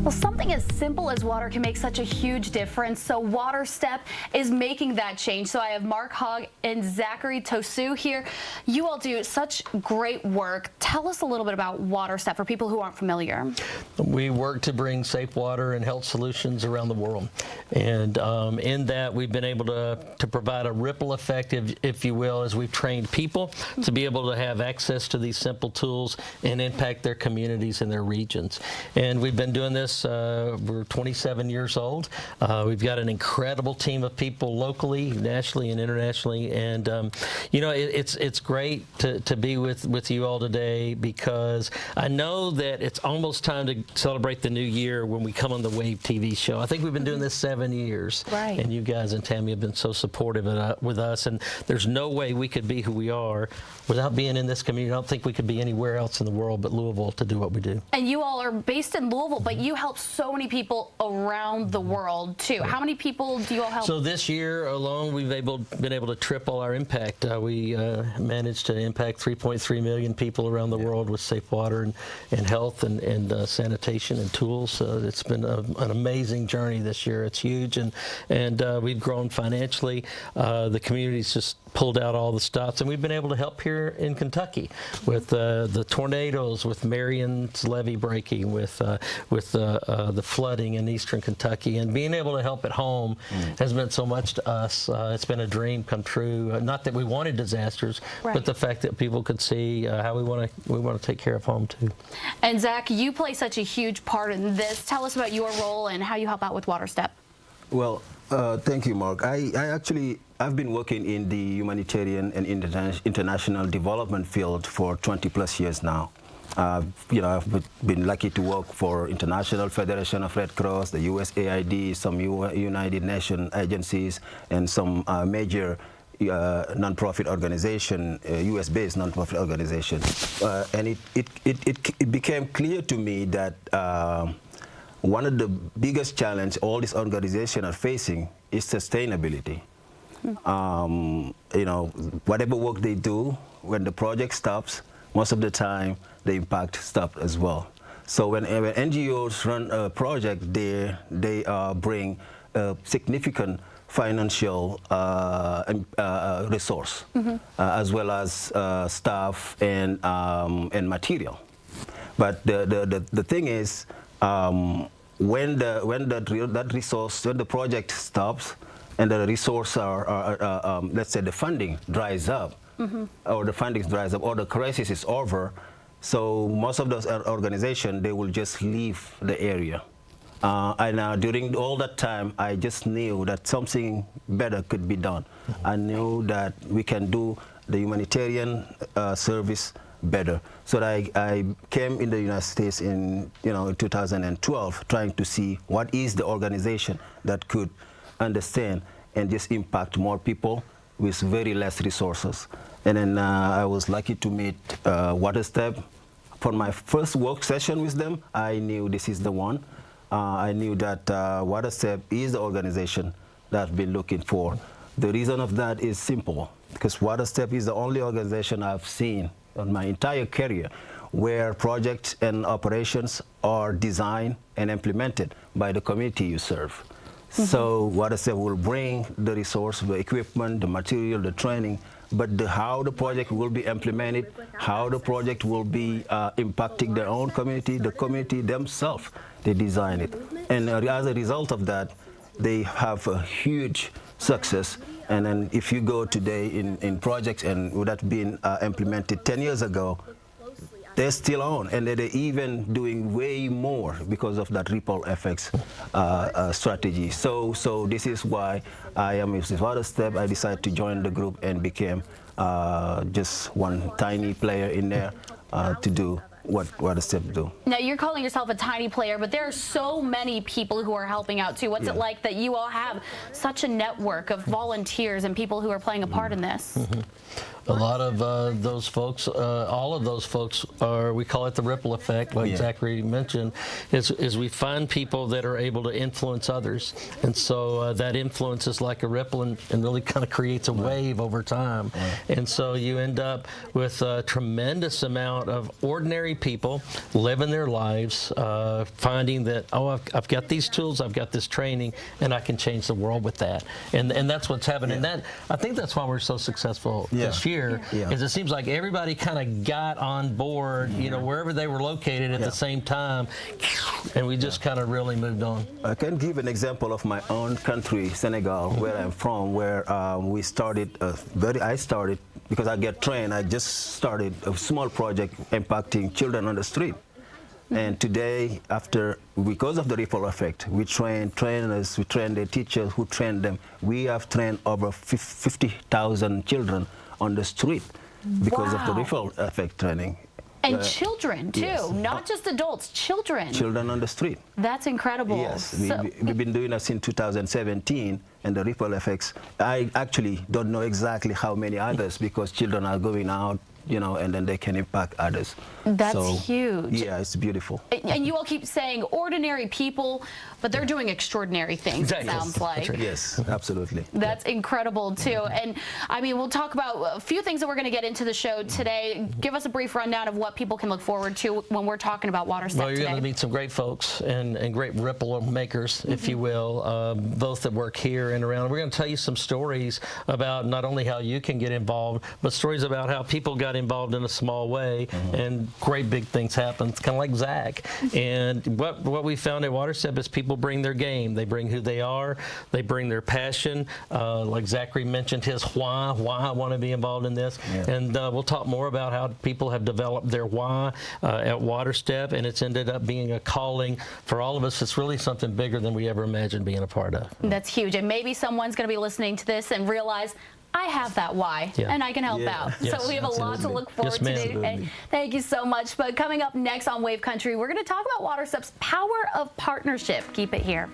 Well, something as simple as water can make such a huge difference. So WaterStep is making that change. So I have Mark Hogg and Zachary Tosu here. You all do such great work. Tell us a little bit about WaterStep for people who aren't familiar. We work to bring safe water and health solutions around the world. And in that, we've been able to provide a ripple effect, if you will, as we've trained people to be able to have access to these simple tools and impact their communities and their regions. And we've been doing this. We're 27 years old. We've got an incredible team of people locally, nationally, and internationally. And you know, it's great to be with you all today, because I know that it's almost time to celebrate the new year when we come on the Wave TV show. I think we've been doing this 7 years, right? And you guys and Tammy have been so supportive with us. And there's no way we could be who we are without being in this community. I don't think we could be anywhere else in the world but Louisville to do what we do. And you all are based in Louisville, but you help so many people around the world too. How many people do you all help? So this year alone, we've been able to triple our impact. We managed to impact 3.3 million people around the world with safe water and health and sanitation and tools. It's been an amazing journey this year. It's huge, and we've grown financially. The community's just pulled out all the stops, and we've been able to help here in Kentucky with the tornadoes, with Marion's levee breaking, with the flooding in eastern Kentucky, and being able to help at home has meant so much to us. It's been a dream come true. Not that we wanted disasters, but the fact that people could see how we want to take care of home too. And Zach, you play such a huge part in this. Tell us about your role and how you help out with WaterStep. Well, thank you, Mark. I've been working in the humanitarian and international development field for 20+ years now. You know, I've been lucky to work for International Federation of Red Cross, the USAID, some United Nations agencies, and some major non-profit organization, US-based non-profit organization. And it became clear to me that one of the biggest challenges all these organizations are facing is sustainability. You know, whatever work they do, when the project stops, most of the time the impact stops as well. So when NGOs run a project, they bring a significant financial resource, as well as staff and material. But the thing is, when the project stops and the resource let's say the funding dries up, or the funding dries up, or the crisis is over, so most of those organizations, they will just leave the area. And during all that time, I just knew that something better could be done. I knew that we can do the humanitarian service better. So I came in the United States in 2012, trying to see what is the organization that could understand and just impact more people with very less resources. And then I was lucky to meet WaterStep. For my first work session with them, I knew this is the one. I knew that WaterStep is the organization that I've been looking for. The reason of that is simple, because WaterStep is the only organization I've seen on my entire career where projects and operations are designed and implemented by the community you serve. So WaterStep will bring the resource, the equipment, the material, the training, but how the project will be implemented, how the project will be impacting their own community, the community themselves, they design it. And as a result of that, they have a huge success. And then if you go today in projects and would have been implemented 10 years ago, they're still on, and they're even doing way more because of that ripple effects strategy. So this is why I am with WaterStep. I decided to join the group and became just one tiny player in there to do what WaterStep do. Now, you're calling yourself a tiny player, but there are so many people who are helping out too. What's it like that you all have such a network of volunteers and people who are playing a part in this? A lot of those folks, all of those folks are, we call it the ripple effect, like Zachary mentioned, is we find people that are able to influence others. And so that influence is like a ripple and really kind of creates a wave over time. And so you end up with a tremendous amount of ordinary people living their lives, finding that, oh, I've got these tools, I've got this training, and I can change the world with that. And that's what's happening. And that, I think that's why we're so successful this year. Is it seems like everybody kind of got on board, you know, wherever they were located at the same time, and we just kind of really moved on. I can give an example of my own country, Senegal, where I'm from, where we started, I started, because I get trained, I just started a small project impacting children on the street. And today, because of the ripple effect, we train trainers, we train the teachers who train them. We have trained over 50,000 children on the street because of the ripple effect training. And children, too, not just adults, children. Children on the street. That's incredible. Yes, we've been doing that since 2017, and the ripple effects, I actually don't know exactly how many others, because children are going out, you know, and then they can impact others. That's huge. Yeah, it's beautiful. And you all keep saying ordinary people, but they're doing extraordinary things, it sounds like. Right. Yes, absolutely. That's incredible, too. And, I mean, we'll talk about a few things that we're going to get into the show today. Give us a brief rundown of what people can look forward to when we're talking about WaterStep today. Well, you're going to meet some great folks and great ripple makers, if you will, both that work here and around. We're going to tell you some stories about not only how you can get involved, but stories about how people got involved in a small way and great big things happen. It's kind of like Zach. And what we found at WaterStep is people bring their game. They bring who they are. They bring their passion. Like Zachary mentioned his why I want to be involved in this. And we'll talk more about how people have developed their why at WaterStep, and it's ended up being a calling for all of us. It's really something bigger than we ever imagined being a part of. That's huge. And maybe someone's going to be listening to this and realize, I have that why, and I can help out. So we have a lot to look forward to today. And thank you so much. But coming up next on Wave Country, we're going to talk about WaterStep's power of partnership. Keep it here.